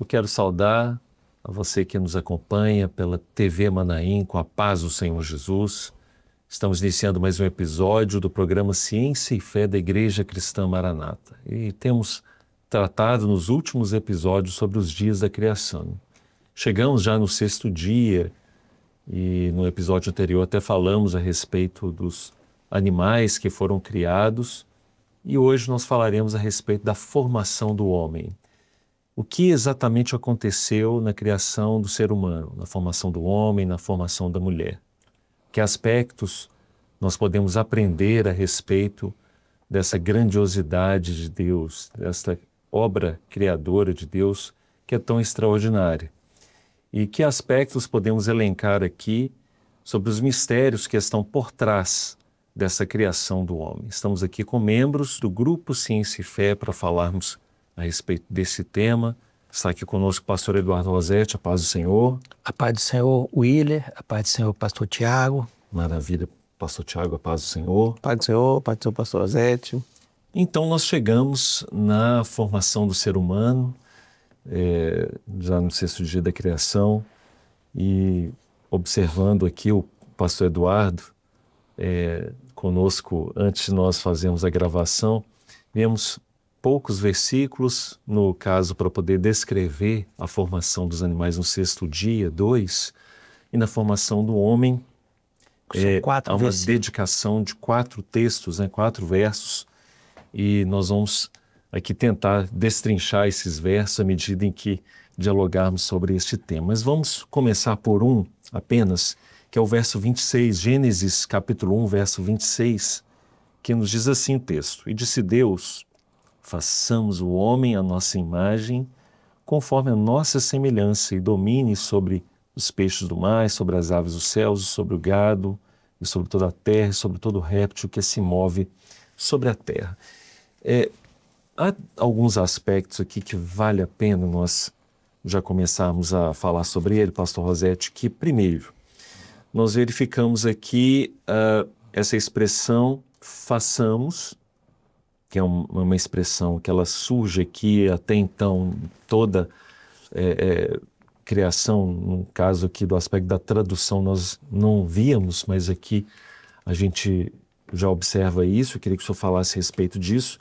Eu quero saudar a você que nos acompanha pela TV Manaim, com a paz do Senhor Jesus. Estamos iniciando mais um episódio do programa Ciência e Fé da Igreja Cristã Maranata. E temos tratado nos últimos episódios sobre os dias da criação. Chegamos já no 6º dia e no episódio anterior até falamos a respeito dos animais que foram criados e hoje nós falaremos a respeito da formação do homem. O que exatamente aconteceu na criação do ser humano, na formação do homem, na formação da mulher? Que aspectos nós podemos aprender a respeito dessa grandiosidade de Deus, dessa obra criadora de Deus que é tão extraordinária? E que aspectos podemos elencar aqui sobre os mistérios que estão por trás dessa criação do homem? Estamos aqui com membros do Grupo Ciência e Fé para falarmos a respeito desse tema. Está aqui conosco o pastor Eduardo Rosetti, a paz do Senhor. A paz do Senhor, Willer, a paz do Senhor, pastor Tiago. Maravilha, pastor Tiago, a paz do Senhor. Paz do Senhor, pastor Rosetti. Então nós chegamos na formação do ser humano, já no 6º dia da criação, e observando aqui o pastor Eduardo conosco antes de nós fazermos a gravação, vemos poucos versículos, no caso, para poder descrever a formação dos animais no 6º dia, 2, e na formação do homem, há uma dedicação de 4 textos, 4 versos, e nós vamos aqui tentar destrinchar esses versos à medida em que dialogarmos sobre este tema. Mas vamos começar por um apenas, que é o verso 26, Gênesis capítulo 1, verso 26, que nos diz assim o texto: E disse Deus: façamos o homem à nossa imagem, conforme a nossa semelhança, e domine sobre os peixes do mar, sobre as aves dos céus, sobre o gado, e sobre toda a terra, e sobre todo réptil que se move sobre a terra. Há alguns aspectos aqui que vale a pena nós já começarmos a falar sobre ele, pastor Rosetti, que primeiro, nós verificamos aqui essa expressão façamos, que é uma expressão que ela surge aqui até então, toda criação, no caso aqui do aspecto da tradução nós não víamos, mas aqui a gente já observa isso. Eu queria que o senhor falasse a respeito disso.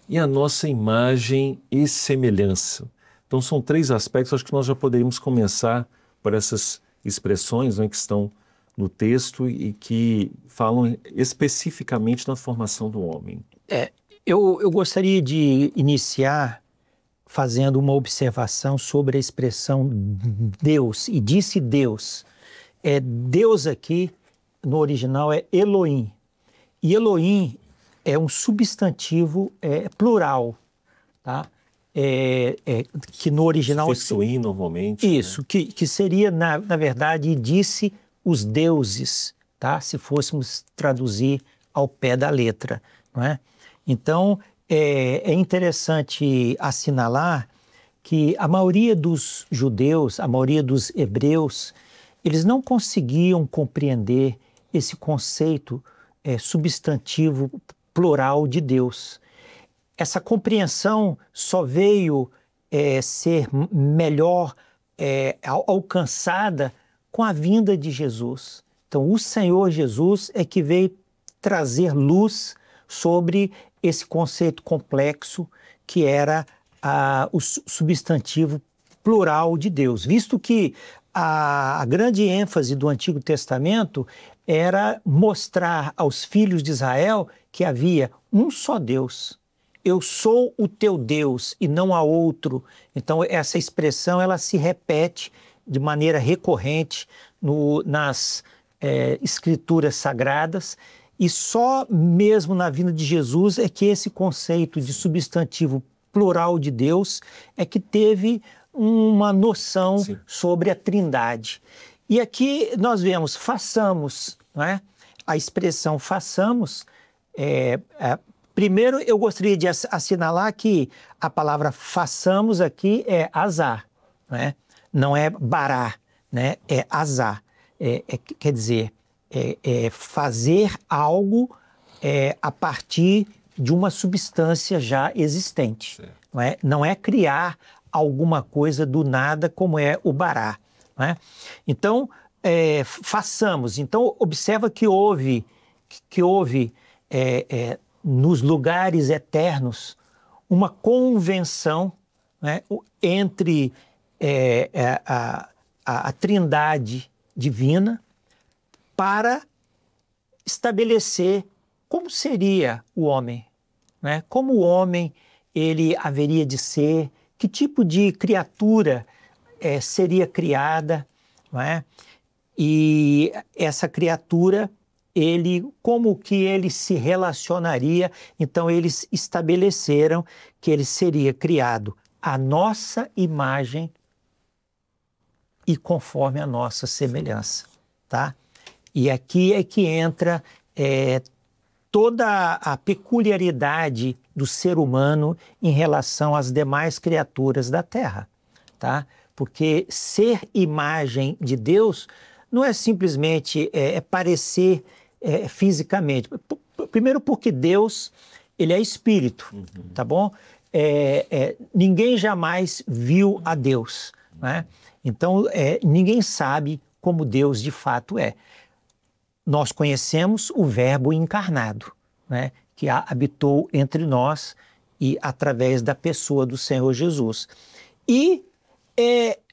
E a nossa imagem e semelhança. Então são 3 aspectos, acho que nós já poderíamos começar por essas expressões que estão no texto e que falam especificamente na formação do homem. Eu gostaria de iniciar fazendo uma observação sobre a expressão Deus, e disse Deus. Deus aqui, no original, é Elohim. E Elohim é um substantivo plural, tá? Que no original... Possuim normalmente. Isso, né? que seria, na verdade, disse os deuses, tá? Se fôssemos traduzir ao pé da letra, não é? Então, é interessante assinalar que a maioria dos judeus, a maioria dos hebreus, eles não conseguiam compreender esse conceito substantivo plural de Deus. Essa compreensão só veio ser melhor alcançada com a vinda de Jesus. Então, o Senhor Jesus é que veio trazer luz sobre esse conceito complexo que era o substantivo plural de Deus, visto que a grande ênfase do Antigo Testamento era mostrar aos filhos de Israel que havia um só Deus. Eu sou o teu Deus e não há outro. Então essa expressão ela se repete de maneira recorrente nas escrituras sagradas, e só mesmo na vinda de Jesus é que esse conceito de substantivo plural de Deus é que teve uma noção sobre a Trindade. E aqui nós vemos façamos, não é? A expressão façamos, primeiro eu gostaria de assinalar que a palavra façamos aqui é azar, não é bará, né? É azar, quer dizer, fazer algo a partir de uma substância já existente. Não é criar alguma coisa do nada, como é o Bará, né? Então, façamos. Então, observa que houve nos lugares eternos uma convenção, né, entre a Trindade divina para estabelecer como seria o homem, né? Como o homem ele haveria de ser, que tipo de criatura seria criada, não é? E essa criatura, como que ele se relacionaria? Então eles estabeleceram que ele seria criado à nossa imagem e conforme a nossa semelhança, tá? E aqui é que entra toda a peculiaridade do ser humano em relação às demais criaturas da Terra, tá? Porque ser imagem de Deus não é simplesmente parecer fisicamente. Primeiro porque Deus, ele é espírito, tá bom? Ninguém jamais viu a Deus, né? Então, ninguém sabe como Deus de fato é. Nós conhecemos o Verbo encarnado, né, que habitou entre nós e através da pessoa do Senhor Jesus. E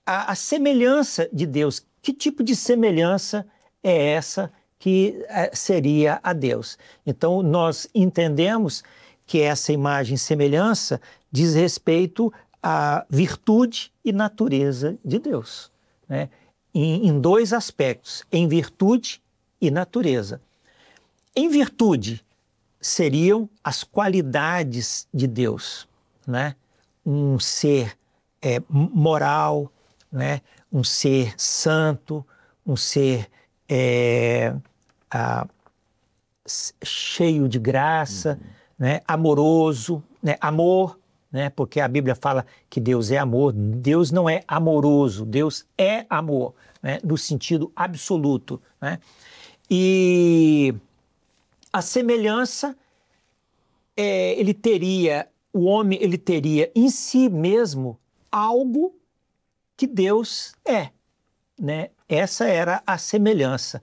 a semelhança de Deus, que tipo de semelhança é essa que seria a Deus? Então, nós entendemos que essa imagem e semelhança diz respeito à virtude e natureza de Deus, né, em dois aspectos, em virtude e natureza. Em virtude seriam as qualidades de Deus, né? Um ser moral, né? Um ser santo, um ser cheio de graça, né? Amoroso, né? Amor, né? Porque a Bíblia fala que Deus é amor. Deus não é amoroso, Deus é amor, né? No sentido absoluto, né? E a semelhança, o homem ele teria em si mesmo algo que Deus é, né? Essa era a semelhança.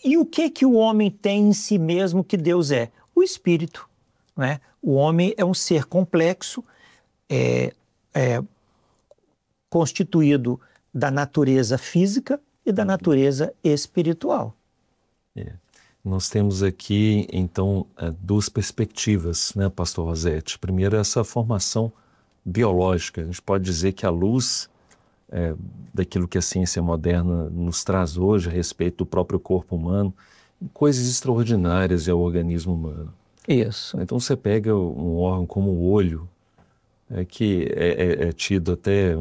E o que o homem tem em si mesmo que Deus é? O Espírito, né? O homem é um ser complexo, constituído da natureza física e da natureza espiritual. Nós temos aqui, então, duas perspectivas, né, Pastor Rosete? Primeiro, essa formação biológica. A gente pode dizer que a luz daquilo que a ciência moderna nos traz hoje a respeito do próprio corpo humano, coisas extraordinárias ao organismo humano. Isso. Então, você pega um órgão como o olho, que é tido até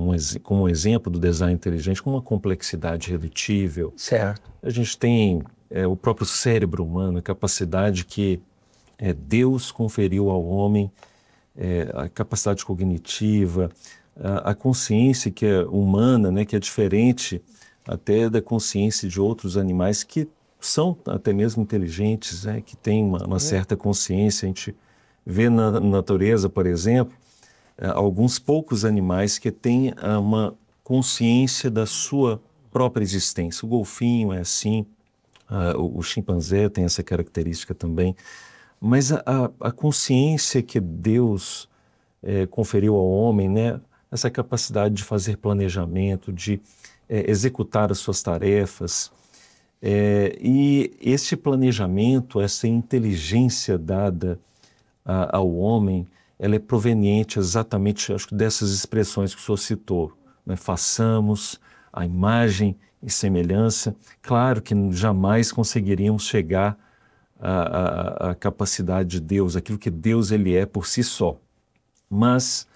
como um exemplo do design inteligente, com uma complexidade irredutível. Certo. A gente tem o próprio cérebro humano, a capacidade que Deus conferiu ao homem, a capacidade cognitiva, a consciência que é humana, né, que é diferente até da consciência de outros animais que são até mesmo inteligentes, né, que têm uma certa consciência. A gente vê na natureza, por exemplo, alguns poucos animais que têm uma consciência da sua própria existência. O golfinho é assim, o chimpanzé tem essa característica também, mas a consciência que Deus conferiu ao homem, né, essa capacidade de fazer planejamento, de executar as suas tarefas, e esse planejamento, essa inteligência dada ao homem, ela é proveniente exatamente, acho que, dessas expressões que o senhor citou, né? Façamos a imagem e semelhança. Claro que jamais conseguiríamos chegar à capacidade de Deus, aquilo que Deus ele é por si só. Mas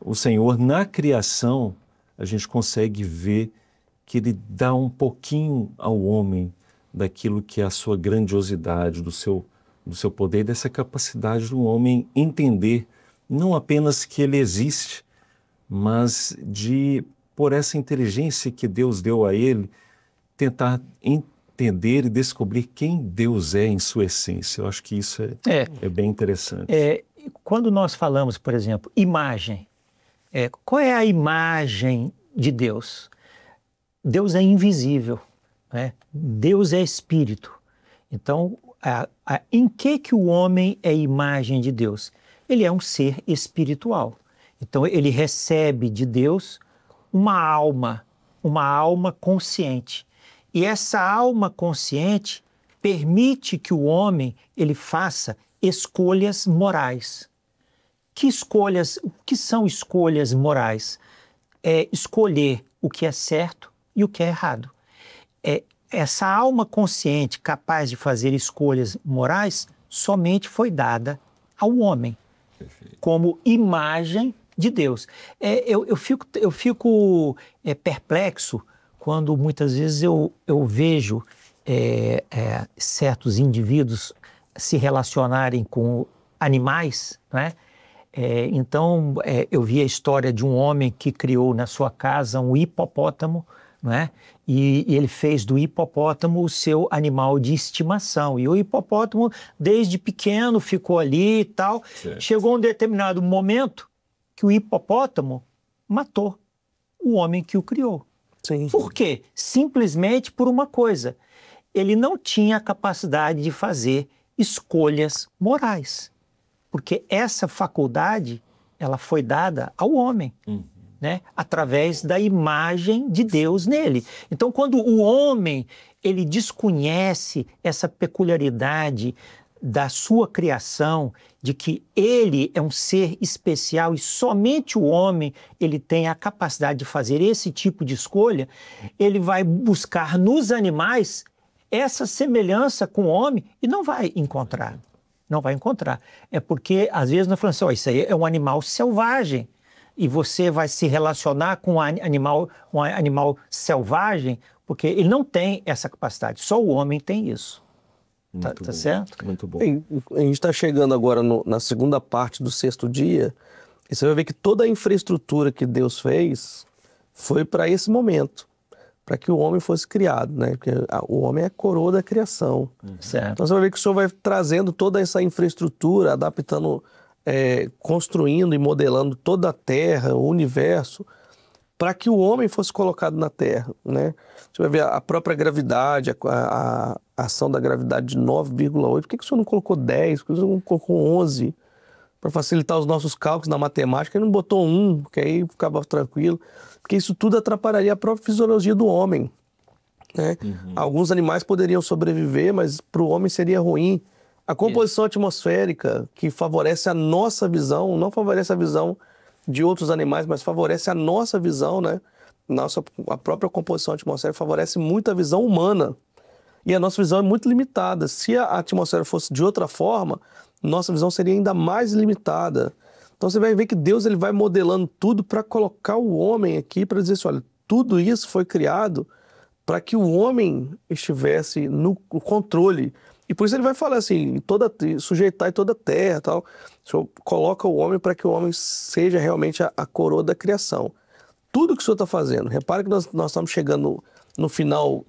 o Senhor, na criação, a gente consegue ver que ele dá um pouquinho ao homem daquilo que é a sua grandiosidade, do seu poder, dessa capacidade do homem entender não apenas que ele existe, mas por essa inteligência que Deus deu a ele, tentar entender e descobrir quem Deus é em sua essência. Eu acho que isso é bem interessante. Quando nós falamos, por exemplo, imagem, Qual é a imagem de Deus? Deus é invisível, né? Deus é espírito. Então, em que o homem é imagem de Deus? Ele é um ser espiritual. Então, ele recebe de Deus uma alma consciente. E essa alma consciente permite que o homem ele faça escolhas morais. O que são escolhas morais? É escolher o que é certo e o que é errado. Essa alma consciente capaz de fazer escolhas morais somente foi dada ao homem. Perfeito. Como imagem de Deus. Eu fico perplexo quando muitas vezes eu vejo certos indivíduos se relacionarem com animais, né? Então, eu vi a história de um homem que criou na sua casa um hipopótamo, né? E ele fez do hipopótamo o seu animal de estimação. E o hipopótamo, desde pequeno, ficou ali e tal. Certo. Chegou um determinado momento que o hipopótamo matou o homem que o criou. Sim. Por quê? Simplesmente por uma coisa. Ele não tinha a capacidade de fazer escolhas morais. Porque essa faculdade, ela foi dada ao homem, né? Através da imagem de Deus nele. Então, quando o homem ele desconhece essa peculiaridade da sua criação, de que ele é um ser especial e somente o homem ele tem a capacidade de fazer esse tipo de escolha, ele vai buscar nos animais essa semelhança com o homem e não vai encontrar. Não vai encontrar. É porque, às vezes, nós falamos assim, isso aí é um animal selvagem e você vai se relacionar com um animal selvagem porque ele não tem essa capacidade. Só o homem tem isso. Tá certo? Muito bom. A gente está chegando agora na segunda parte do sexto dia e você vai ver que toda a infraestrutura que Deus fez foi para esse momento, para que o homem fosse criado, né? Porque o homem é a coroa da criação. Certo. Então você vai ver que o Senhor vai trazendo toda essa infraestrutura, adaptando, construindo e modelando toda a terra, o universo, para que o homem fosse colocado na terra, né? Você vai ver a própria gravidade, a ação da gravidade de 9,8. Por que o Senhor não colocou 10? Por que o Senhor não colocou 11? Para facilitar os nossos cálculos na matemática, ele não botou 1, porque aí ficava tranquilo. Porque isso tudo atrapalharia a própria fisiologia do homem, né? Alguns animais poderiam sobreviver, mas para o homem seria ruim. A composição atmosférica, que favorece a nossa visão, não favorece a visão de outros animais, mas favorece a nossa visão, né? A própria composição atmosférica favorece muito a visão humana. E a nossa visão é muito limitada. Se a atmosfera fosse de outra forma, nossa visão seria ainda mais limitada. Então você vai ver que Deus ele vai modelando tudo para colocar o homem aqui, para dizer assim, olha, tudo isso foi criado para que o homem estivesse no controle. E por isso ele vai falar assim, sujeitar em toda a terra, tal. O Senhor coloca o homem para que o homem seja realmente a coroa da criação. Tudo que o Senhor está fazendo, repare que nós estamos chegando no final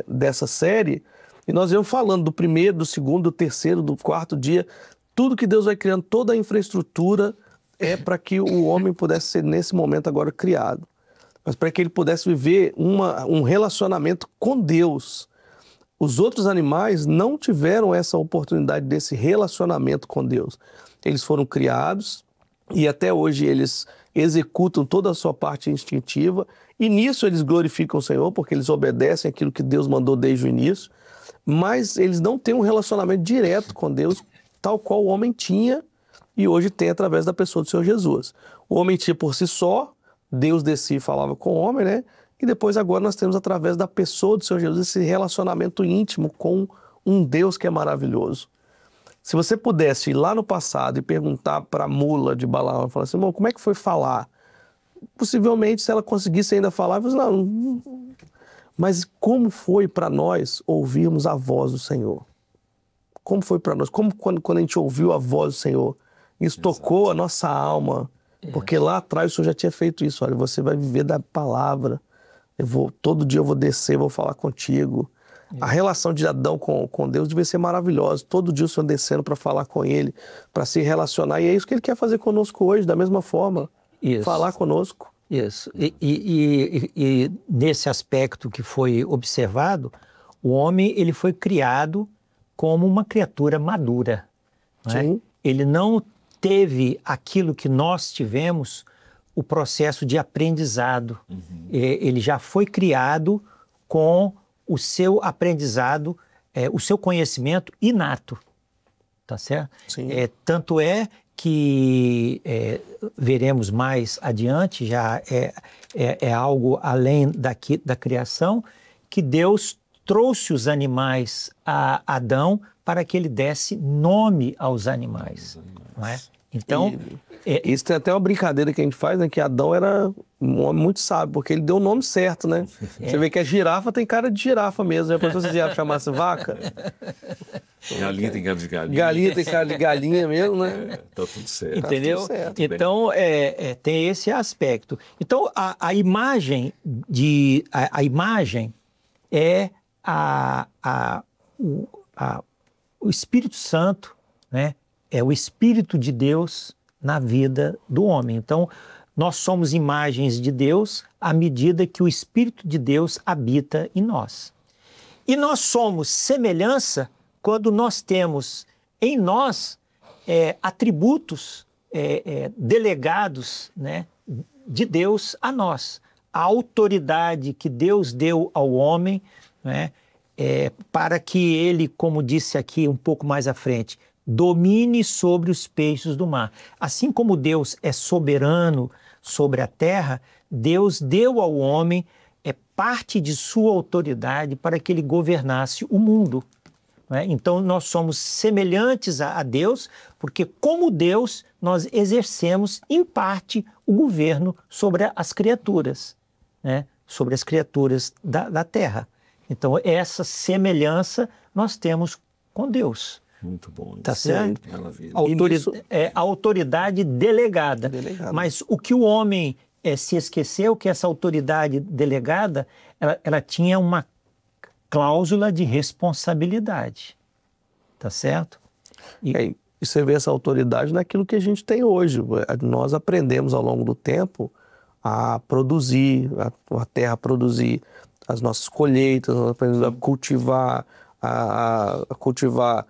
dessa série, e nós vamos falando do primeiro, do segundo, do terceiro, do quarto dia, tudo que Deus vai criando, toda a infraestrutura é para que o homem pudesse ser nesse momento agora criado, mas para que ele pudesse viver um relacionamento com Deus. Os outros animais não tiveram essa oportunidade desse relacionamento com Deus. Eles foram criados e até hoje eles executam toda a sua parte instintiva e nisso eles glorificam o Senhor porque eles obedecem aquilo que Deus mandou desde o início, mas eles não têm um relacionamento direto com Deus tal qual o homem tinha e hoje tem através da pessoa do Senhor Jesus. O homem tinha por si só, Deus descia e falava com o homem, né? E depois agora nós temos através da pessoa do Senhor Jesus esse relacionamento íntimo com um Deus que é maravilhoso. Se você pudesse ir lá no passado e perguntar para a mula de Balaão, falar assim, irmão, como é que foi falar? Possivelmente, se ela conseguisse ainda falar, ela falasse, não. Mas como foi para nós ouvirmos a voz do Senhor? Como foi para nós? Como quando a gente ouviu a voz do Senhor? Isso tocou a nossa alma. Porque lá atrás o Senhor já tinha feito isso. Olha, você vai viver da palavra. Todo dia eu vou descer, vou falar contigo. A relação de Adão com Deus devia ser maravilhosa. Todo dia o Senhor descendo para falar com Ele, para se relacionar. E é isso que Ele quer fazer conosco hoje, da mesma forma. Isso. falar conosco. Isso. E nesse aspecto que foi observado, o homem ele foi criado como uma criatura madura. Não é? Sim. Ele não teve aquilo que nós tivemos, o processo de aprendizado. Ele já foi criado com o seu aprendizado, o seu conhecimento inato. Tá certo? Sim. Tanto é que veremos mais adiante, já é algo além da criação, que Deus trouxe os animais a Adão para que ele desse nome aos animais. Não é? Então, Isso tem até uma brincadeira que a gente faz, né? Que Adão era um homem muito sábio, porque ele deu o nome certo, né? Você vê que a girafa tem cara de girafa mesmo. Já pensou se a girafa chamasse vaca? Galinha tem cara de galinha. Galinha tem cara de galinha mesmo, né? Tá tudo certo. entendeu? tudo certo. Então, tem esse aspecto. Então, a imagem é o Espírito Santo, né? É o Espírito de Deus na vida do homem. Então, nós somos imagens de Deus à medida que o Espírito de Deus habita em nós. E nós somos semelhança quando nós temos em nós atributos delegados, né, de Deus a nós. A autoridade que Deus deu ao homem, né, para que ele, como disse aqui um pouco mais à frente, domine sobre os peixes do mar. Assim como Deus é soberano sobre a terra, Deus deu ao homem parte de sua autoridade para que ele governasse o mundo. Né? Então, nós somos semelhantes a Deus, porque como Deus, nós exercemos, em parte, o governo sobre as criaturas, né? Sobre as criaturas da terra. Então, essa semelhança nós temos com Deus. Muito bom. Tá certo? Maravilha. A autoridade delegada. Mas o que o homem se esqueceu, que essa autoridade delegada, ela tinha uma cláusula de responsabilidade. Tá certo? E você vê essa autoridade naquilo que a gente tem hoje. Nós aprendemos ao longo do tempo a produzir, a terra produzir as nossas colheitas, nós aprendemos a cultivar, a cultivar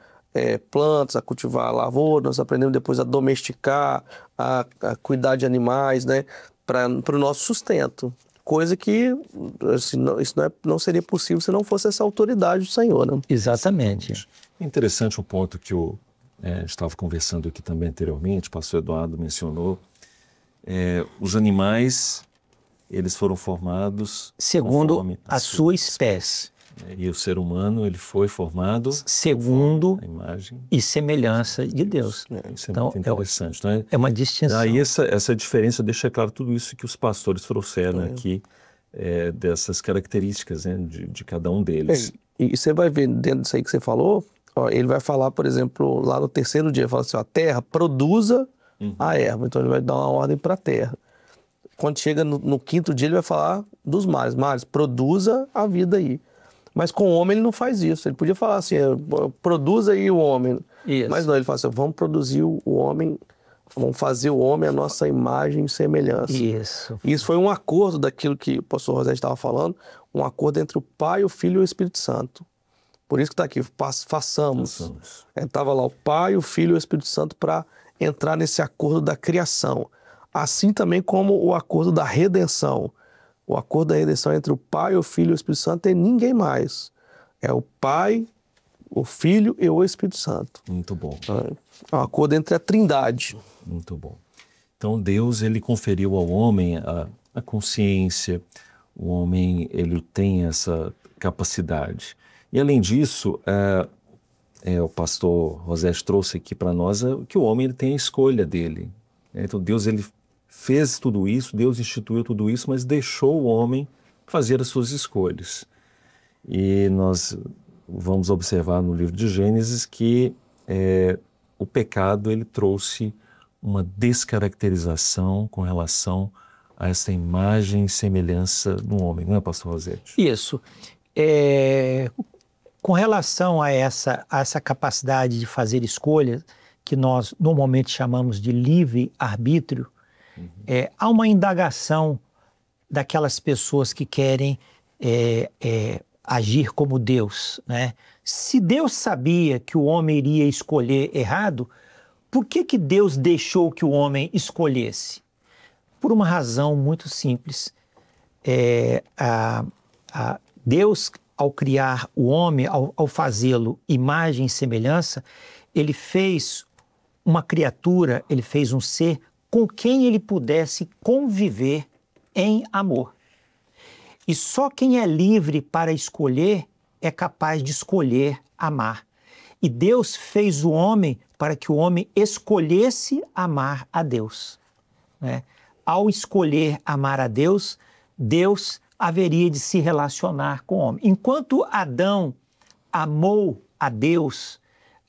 plantas, a cultivar lavoura, nós aprendemos depois a domesticar, a cuidar de animais, né, para o nosso sustento. Coisa que assim, isso não seria possível se não fosse essa autoridade do Senhor. Né? Exatamente. É interessante um ponto que a gente estava conversando aqui também anteriormente, o pastor Eduardo mencionou. Os animais, eles foram formados segundo a sua espécie. E o ser humano, ele foi formado segundo a imagem e semelhança de Deus. Isso é então, muito interessante. Então, é uma distinção. Aí essa diferença deixa claro tudo isso que os pastores trouxeram aqui, dessas características, né, de cada um deles. E você vai ver dentro disso aí que você falou, ó, ele vai falar, por exemplo, lá no terceiro dia, fala assim, ó, a terra produza a erva. Então ele vai dar uma ordem para a terra. Quando chega no quinto dia, ele vai falar dos mares. Mares, produza a vida aí. Mas com o homem ele não faz isso. Ele podia falar assim, produza aí o homem. Isso. Mas não, ele fala assim, vamos produzir o homem, vamos fazer o homem a nossa imagem e semelhança. Isso. E isso foi um acordo daquilo que o pastor Rosete estava falando, um acordo entre o Pai, o Filho e o Espírito Santo. Por isso que está aqui, façamos. Estava lá o Pai, o Filho e o Espírito Santo para entrar nesse acordo da criação. Assim também como o acordo da redenção. O acordo da redenção entre o Pai, o Filho e o Espírito Santo é ninguém mais. É o Pai, o Filho e o Espírito Santo. Muito bom. É um acordo entre a Trindade. Muito bom. Então Deus, ele conferiu ao homem a consciência. O homem, ele tem essa capacidade. E além disso, o pastor Rosete trouxe aqui para nós que o homem ele tem a escolha dele. Então Deus, ele fez tudo isso, Deus instituiu tudo isso, mas deixou o homem fazer as suas escolhas. E nós vamos observar no livro de Gênesis que o pecado ele trouxe uma descaracterização com relação a essa imagem e semelhança no homem, não é, pastor Rosete? Isso. Com relação a essa capacidade de fazer escolhas, que nós normalmente chamamos de livre-arbítrio, Há uma indagação daquelas pessoas que querem agir como Deus, né? Se Deus sabia que o homem iria escolher errado, por que Deus deixou que o homem escolhesse? Por uma razão muito simples. Deus, ao criar o homem, ao fazê-lo imagem e semelhança, ele fez uma criatura, ele fez um ser com quem ele pudesse conviver em amor. E só quem é livre para escolher é capaz de escolher amar. E Deus fez o homem para que o homem escolhesse amar a Deus, né? Ao escolher amar a Deus, Deus haveria de se relacionar com o homem. Enquanto Adão amou a Deus,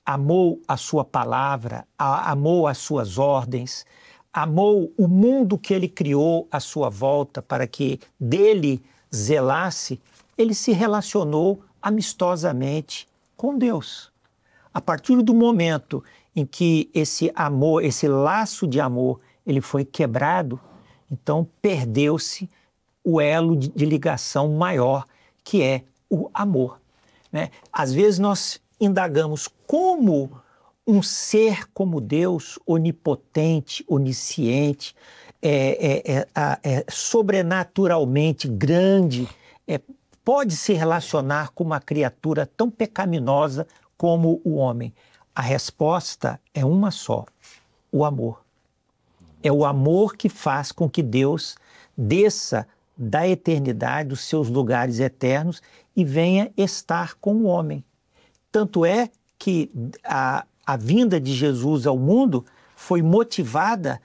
amou a sua palavra, amou as suas ordens, amou o mundo que ele criou à sua volta para que dele zelasse, ele se relacionou amistosamente com Deus. A partir do momento em que esse amor, esse laço de amor, ele foi quebrado, então perdeu-se o elo de ligação maior, que é o amor, né? Às vezes nós indagamos como um ser como Deus, onipotente, onisciente, sobrenaturalmente grande, pode se relacionar com uma criatura tão pecaminosa como o homem. A resposta é uma só: o amor. É o amor que faz com que Deus desça da eternidade, dos seus lugares eternos, e venha estar com o homem. Tanto é que a vinda de Jesus ao mundo foi motivada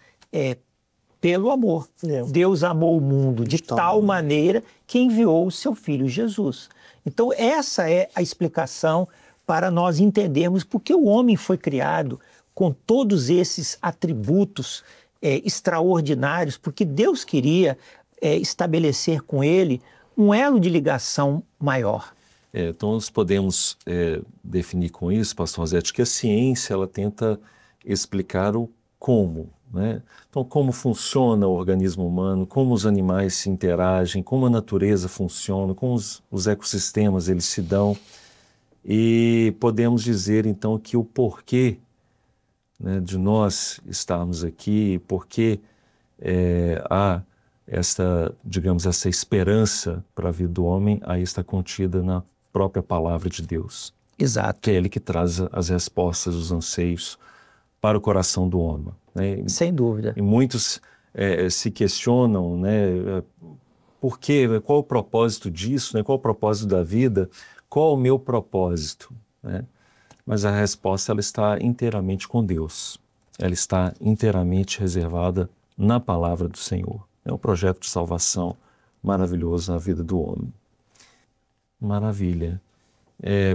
pelo amor. Deus amou o mundo de tal maneira que enviou o seu Filho Jesus. Então essa é a explicação para nós entendermos por que o homem foi criado com todos esses atributos extraordinários, porque Deus queria estabelecer com ele um elo de ligação maior. Então nós podemos definir com isso, pastor Rosete, que a ciência ela tenta explicar o como, né? Então como funciona o organismo humano, como os animais se interagem, como a natureza funciona, como os ecossistemas eles se dão, e podemos dizer então que o porquê, né, de nós estarmos aqui, porque há essa esperança para a vida do homem, aí está contida na própria palavra de Deus. Exato. Que é Ele que traz as respostas, os anseios para o coração do homem, né? Sem dúvida. E muitos se questionam, né, por quê, qual o propósito disso, né, qual o propósito da vida, qual o meu propósito, né? Mas a resposta ela está inteiramente com Deus, ela está inteiramente reservada na palavra do Senhor. É um projeto de salvação maravilhoso na vida do homem. Maravilha.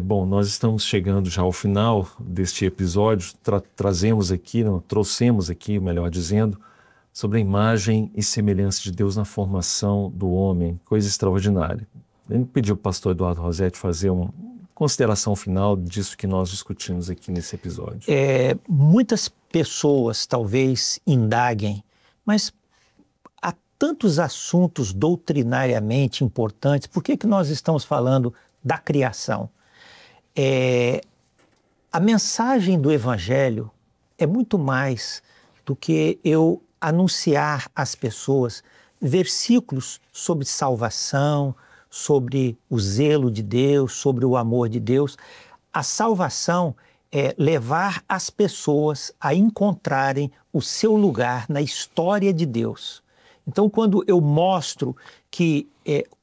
Bom, nós estamos chegando já ao final deste episódio, trouxemos aqui, melhor dizendo, sobre a imagem e semelhança de Deus na formação do homem, coisa extraordinária. Ele pediu para o pastor Eduardo Rosete fazer uma consideração final disso que nós discutimos aqui nesse episódio. Muitas pessoas talvez indaguem, mas há tantos assuntos doutrinariamente importantes, por que nós estamos falando da criação? A mensagem do Evangelho é muito mais do que eu anunciar às pessoas versículos sobre salvação, sobre o zelo de Deus, sobre o amor de Deus. A salvação é levar as pessoas a encontrarem o seu lugar na história de Deus. Então, quando eu mostro que,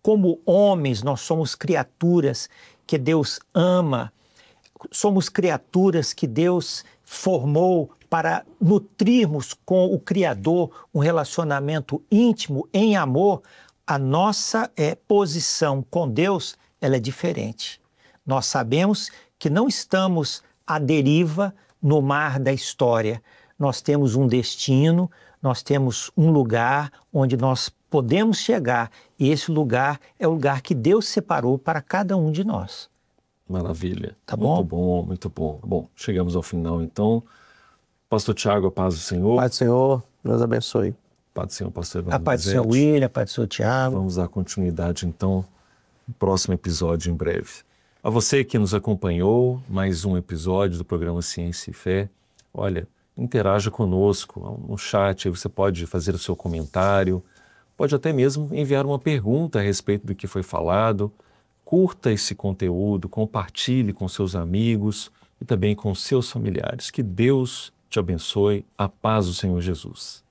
como homens, nós somos criaturas que Deus ama, somos criaturas que Deus formou para nutrirmos com o Criador um relacionamento íntimo, em amor, a nossa posição com Deus ela é diferente. Nós sabemos que não estamos à deriva no mar da história. Nós temos um destino, nós temos um lugar onde nós podemos chegar, e esse lugar é o lugar que Deus separou para cada um de nós. Maravilha. Tá bom? Muito bom, muito bom. Bom, chegamos ao final então. Pastor Tiago, a paz do Senhor. Paz do Senhor, Deus abençoe. Paz do Senhor, pastor A Evandro paz do Senhor Bezete. William, a paz do Senhor Tiago. Vamos dar continuidade, então, no próximo episódio em breve. A você que nos acompanhou, mais um episódio do programa Ciência e Fé. Olha, interaja conosco no chat, aí você pode fazer o seu comentário, pode até mesmo enviar uma pergunta a respeito do que foi falado. Curta esse conteúdo, compartilhe com seus amigos e também com seus familiares. Que Deus te abençoe. A paz do Senhor Jesus.